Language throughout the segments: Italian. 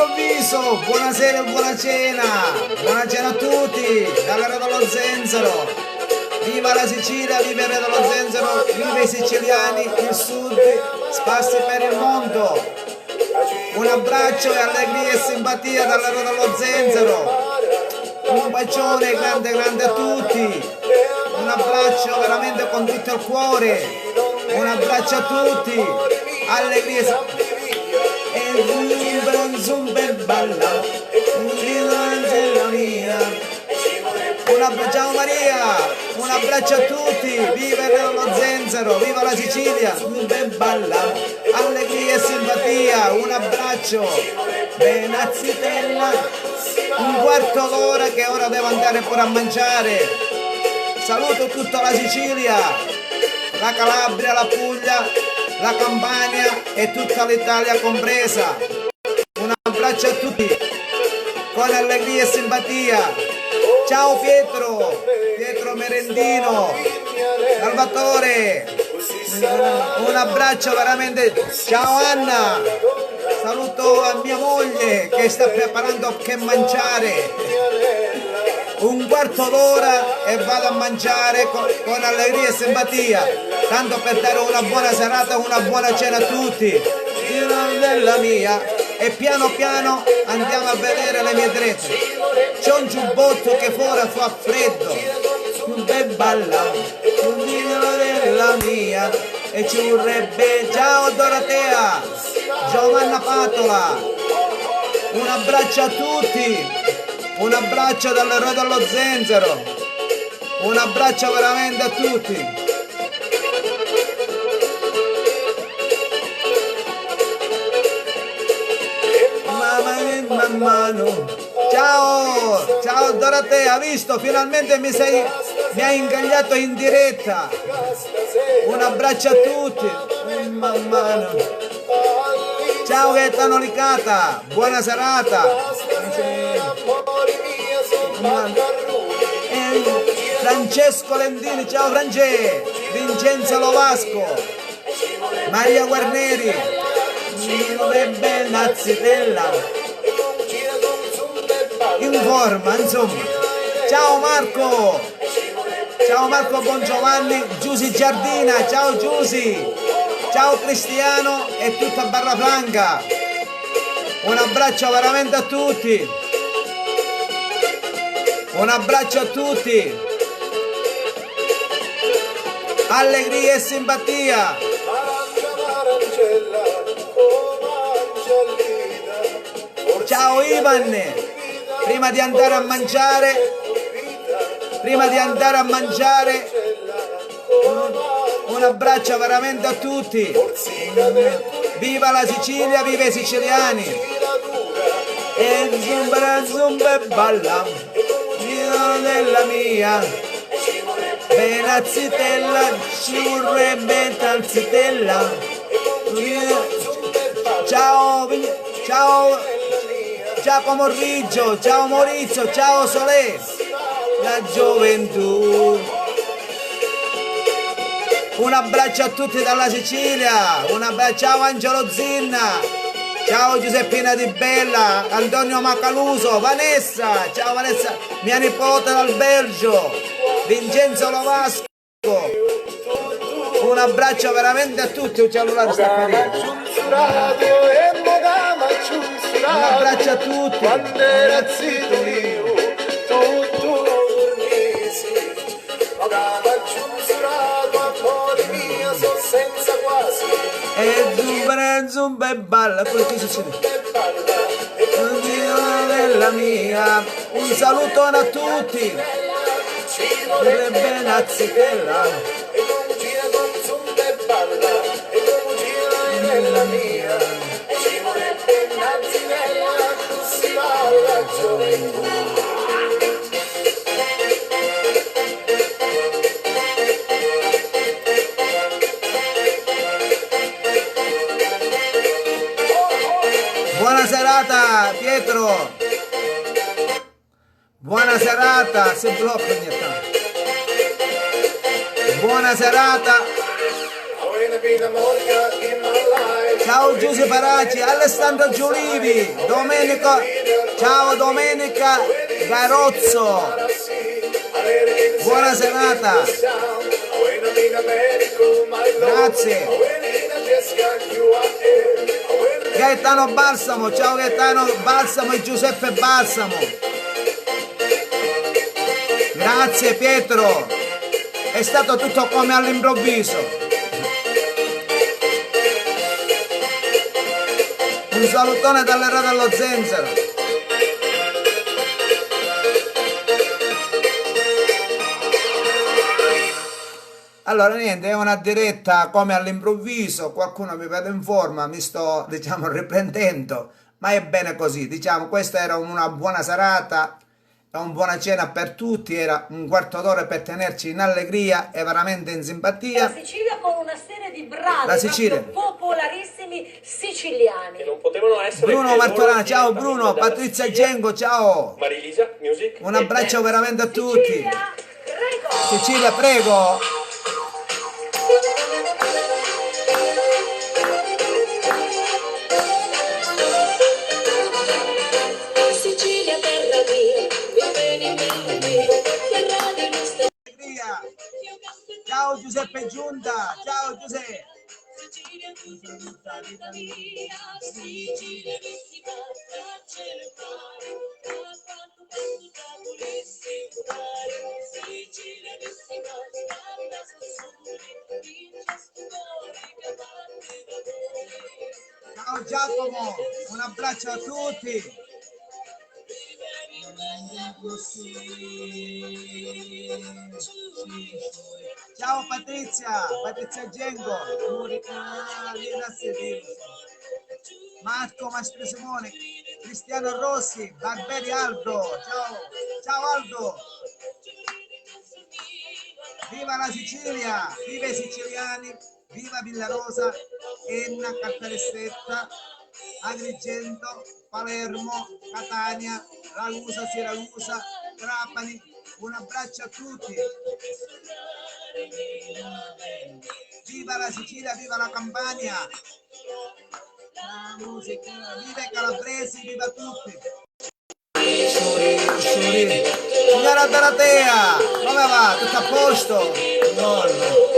all'improvviso, buonasera e buona cena a tutti, dalla Re dello Zenzero, viva la Sicilia, viva il Re dello Zenzero, viva i siciliani, il sud, sparsi per il mondo, un abbraccio e allegria e simpatia dalla Re dello Zenzero, un bacione grande grande a tutti, un abbraccio veramente con tutto il cuore, un abbraccio a tutti, allegria e zumba e balla, ciao Maria, un abbraccio a tutti, viva il Re dello Zenzero, viva la Sicilia, zumba e balla, allegria e simpatia, un abbraccio, benazzitella, un quarto d'ora che ora devo andare pure a mangiare, saluto tutta la Sicilia, la Calabria, la Puglia, la Campania e tutta l'Italia compresa. Un abbraccio a tutti, con allegria e simpatia. Ciao Pietro Merendino, Salvatore, un abbraccio veramente. Ciao Anna, saluto a mia moglie che sta preparando che mangiare. Un quarto d'ora e vado a mangiare con allegria e simpatia, tanto per dare una buona serata, una buona cena a tutti, della mia, e piano piano andiamo a vedere le mie drette. C'è un giubbotto che fuori fa freddo, e balla, della mia, e ci vorrebbe, ciao Dorotea, Giovanna Patola, un abbraccio a tutti. Un abbraccio dal Re dello Zenzero, un abbraccio veramente a tutti. Mano. Ciao Dorotea, visto? Finalmente mi hai ingagliato in diretta. Un abbraccio a tutti. Ciao Gaetano Licata, buona serata. Francesco Lendini, ciao Francesco, Vincenzo Lovasco, Maria Guarneri, Nazzitella, in forma, insomma. Ciao Marco Bongiovanni, Giusy Giardina, ciao Giusy, ciao Cristiano e tutta Barrafranca, un abbraccio veramente a tutti. Un abbraccio a tutti, allegria e simpatia. Ciao Ivan, prima di andare a mangiare, un abbraccio veramente a tutti. Viva la Sicilia, viva i siciliani. E zumba e balla. Della mia, benazzitella, ci vorrebbe tanzitella. Ciao Giacomo Riggio, ciao Maurizio, ciao Solè, la gioventù. Un abbraccio a tutti dalla Sicilia, ciao Angelo Zinna. Ciao Giuseppina Di Bella, Antonio Macaluso, Vanessa, ciao Vanessa, mia nipote dal Belgio, Vincenzo Lovasco, un abbraccio veramente a tutti, un cellulare sta carino. Un abbraccio a tutti. E zumba e balla, quello che succede. Della mia, un salutone a tutti. Benazzitella. Della mia. Buona serata Pietro, buona serata, si blocca ogni tanto. Buona serata. Ciao Giuseppe Paracci, Alessandro Giulivi, Domenico, ciao Domenica Garozzo, buona serata, grazie. Gaetano Balsamo, ciao Gaetano Balsamo e Giuseppe Balsamo, grazie Pietro, è stato tutto come all'improvviso. Un salutone dall'era dello Zenzero. Allora niente, è una diretta come all'improvviso, qualcuno mi vede in forma, mi sto diciamo riprendendo, ma è bene così, diciamo questa era una buona serata, una buona cena per tutti, era un quarto d'ora per tenerci in allegria e veramente in simpatia. La Sicilia con una serie di brani La Sicilia. popolarissimi siciliani. Che non potevano essere Bruno Martorana, ciao Bruno, Patrizia Sicilia. Gengo, ciao. Marilisa, music. Un abbraccio veramente a tutti. Sicilia, prego. Sicilia, prego. Sicilia, terra mia, mi vieni in mente, terra di nostra. Ciao Giuseppe Giunta, ciao Giuseppe. Sicilia, tutta vita mia, Sicilia, bellissima, da celebrare, da quanto da volessi curare, Sicilia, bellissima, standa sussurri, vince stupore che batte d'amore. Ciao Giacomo, un abbraccio a tutti. Ciao Patrizia, Patrizia Gengo, Marco Mastro Simone, Cristiano Rossi, Barberi Aldo, ciao, ciao Aldo. Viva la Sicilia, viva i siciliani, viva Villarosa, Enna, Caltanissetta, Agrigento, Palermo, Catania, Ragusa, Siracusa, Trapani, un abbraccio a tutti. Viva la Sicilia, viva la Campania, la musica, viva i calabresi, viva tutti. Signora Dorotea, come va? Tutto a posto? No.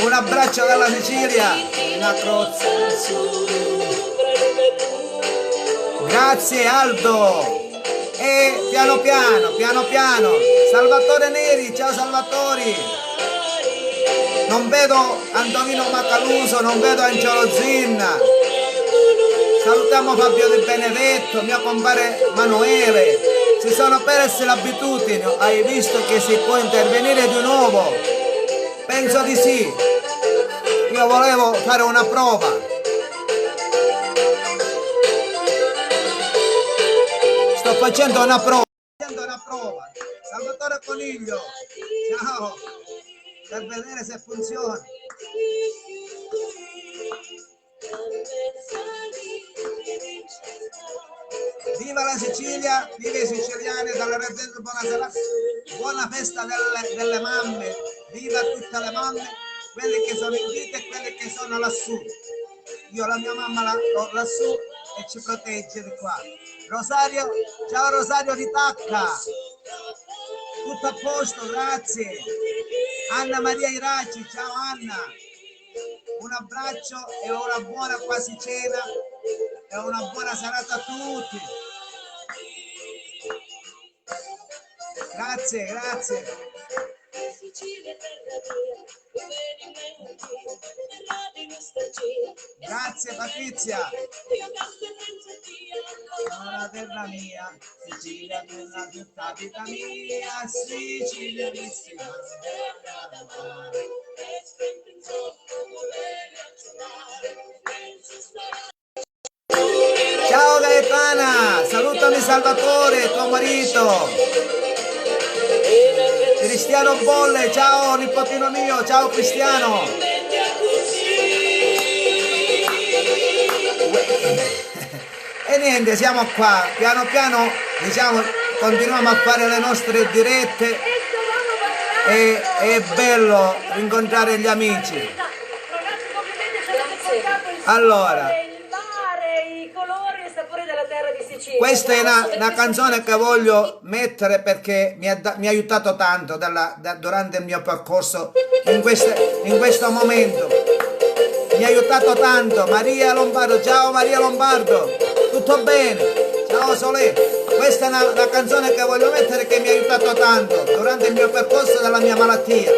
Un abbraccio dalla Sicilia, una crozza. Grazie Aldo. E piano piano, Salvatore Neri, ciao Salvatori. Non vedo Antonino Macaluso, non vedo Angelo Zinna. Salutiamo Fabio Di Benedetto, mio compare Manuele. Si sono perse l'abitudine, hai visto che si può intervenire di nuovo? Penso di sì. Io volevo fare una prova. Sto facendo una prova. Salvatore Coniglio, ciao, per vedere se funziona. Viva la Sicilia, viva i siciliani, dalla Reggente buona serata, buona festa delle mamme, viva tutte le mamme, quelle che sono in vita e quelle che sono lassù. Io la mia mamma l'ho lassù e ci protegge di qua. Rosario, ciao Rosario di Tacca, tutto a posto, grazie. Anna Maria Iraci, ciao Anna, un abbraccio e una buona quasi cena e una buona serata a tutti. Grazie, grazie. Grazie Patrizia. La terra mia, Sicilia bella tutta vita mia, Sicilia bellissima. Ciao Gaetana, salutami Salvatore, tuo marito. Cristiano Bolle, ciao nipotino mio, ciao Cristiano. E niente, siamo qua, piano piano, diciamo, continuiamo a fare le nostre dirette e è bello rincontrare gli amici. Allora, il mare, i colori e il sapore della terra di Sicilia. questa è una canzone che voglio mettere perché mi ha aiutato tanto durante il mio percorso in questo momento. Mi ha aiutato tanto. Maria Lombardo, ciao Maria Lombardo, tutto bene? Ciao Solè. Questa è una canzone che voglio mettere che mi ha aiutato tanto durante il mio percorso della mia malattia.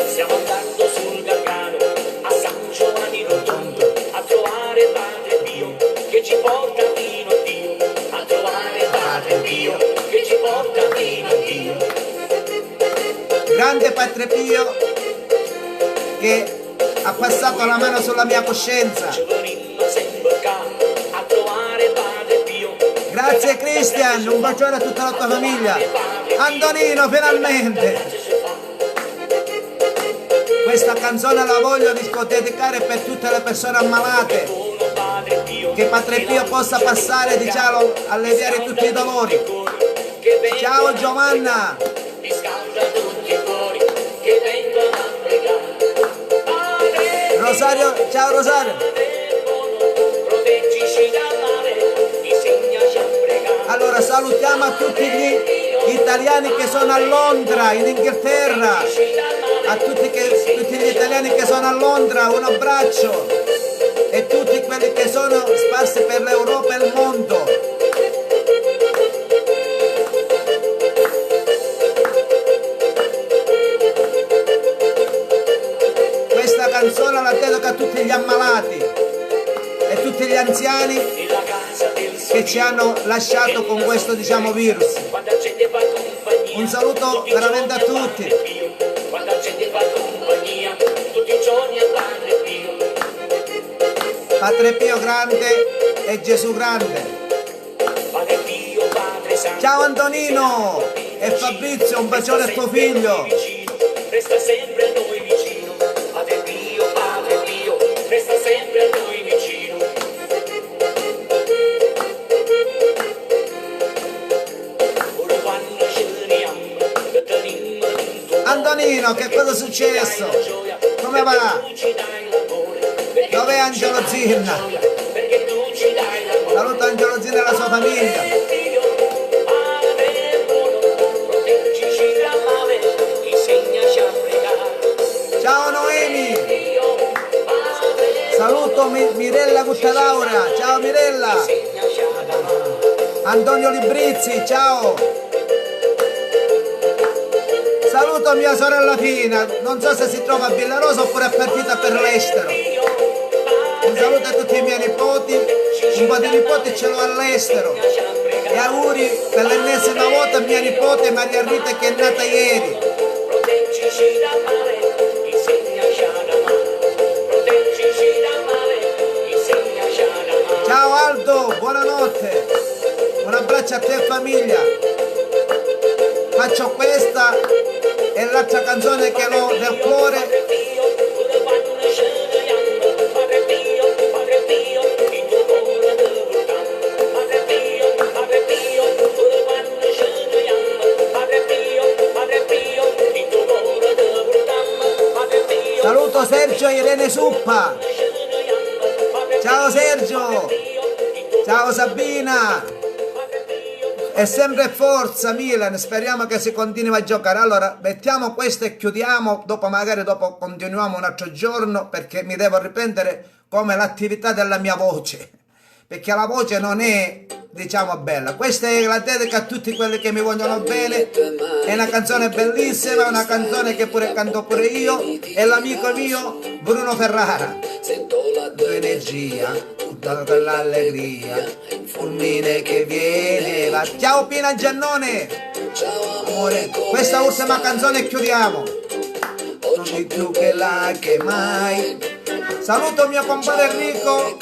Stiamo andando sul Gargano a San Giovanni Rotondo a trovare Padre Pio che ci porta fino a Dio, a trovare Padre Pio che ci porta fino a Dio. Grande Padre Pio che ha passato la mano sulla mia coscienza. Grazie Cristian, un bacione a tutta la tua famiglia. Antonino, finalmente! Questa canzone la voglio dedicare per tutte le persone ammalate, che Padre Pio possa passare, diciamo, alleviare tutti i dolori. Ciao Giovanna! Rosario, ciao Rosario! Allora salutiamo a tutti gli italiani che sono a Londra, in Inghilterra, a tutti gli italiani che sono a Londra, un abbraccio, e tutti quelli che sono sparsi per l'Europa e il mondo. Questa canzone la dedico a tutti gli ammalati e tutti gli anziani che ci hanno lasciato con questo, diciamo, virus. Un saluto veramente a tutti. Padre Pio grande e Gesù grande. Ciao Antonino e Fabrizio, un bacione a tuo figlio. Resta sempre a noi vicino, Padre Pio, resta sempre a noi vicino. Antonino, che cosa è successo? Come va? Dov'è Angelo Zinna? Saluto Angelo Zinna e la sua famiglia. Ciao Noemi. Saluto Mirella Guttalaura. Ciao Mirella. Antonio Librizzi, ciao. Saluto mia sorella Fina, non so se si trova a Villarosa oppure è partita per l'estero. Un saluto a tutti i miei nipoti, un po' di nipoti ce l'ho all'estero. E auguri per l'ennesima volta a mia nipote Maria Rita che è nata ieri. Ciao Aldo, buonanotte. Un abbraccio a te e famiglia. Faccio questa e l'altra canzone che ho del cuore. Saluto Sergio e Irene Suppa. Ciao Sergio. Ciao Sabina. E sempre forza Milan, speriamo che si continui a giocare. Allora mettiamo questo e chiudiamo, magari dopo continuiamo un altro giorno, perché mi devo riprendere come l'attività della mia voce, perché la voce non è, diciamo, bella. Questa è la dedica a tutti quelli che mi vogliono bene, è una canzone bellissima, è una canzone che pure canto pure io, e l'amico mio Bruno Ferrara. La tua energia, tutta quell'allegria, il fulmine che viene va. Ciao Pina Giannone, amore, questa ultima canzone e chiudiamo. Oggi più che là che mai. Saluto mio compare Enrico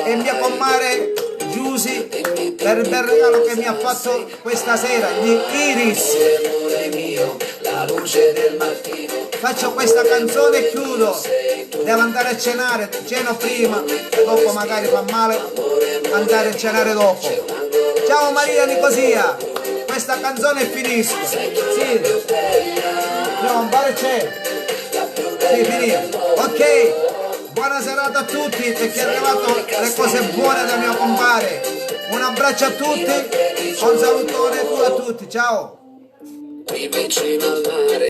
e mia compare Giusy per il bel regalo che mi ha fatto questa sera, gli Iris. La luce del mattino. Faccio questa canzone e chiudo. devo andare a cenare, ceno prima, dopo magari fa male andare a cenare dopo. Ciao Maria Nicosia, questa canzone finisco. Sì, no, un bar c'è. Sì, finito. Ok, buona serata a tutti perché è arrivato le cose buone da mio compare. Un abbraccio a tutti, un salutone a tutti, ciao. Qui vicino al mare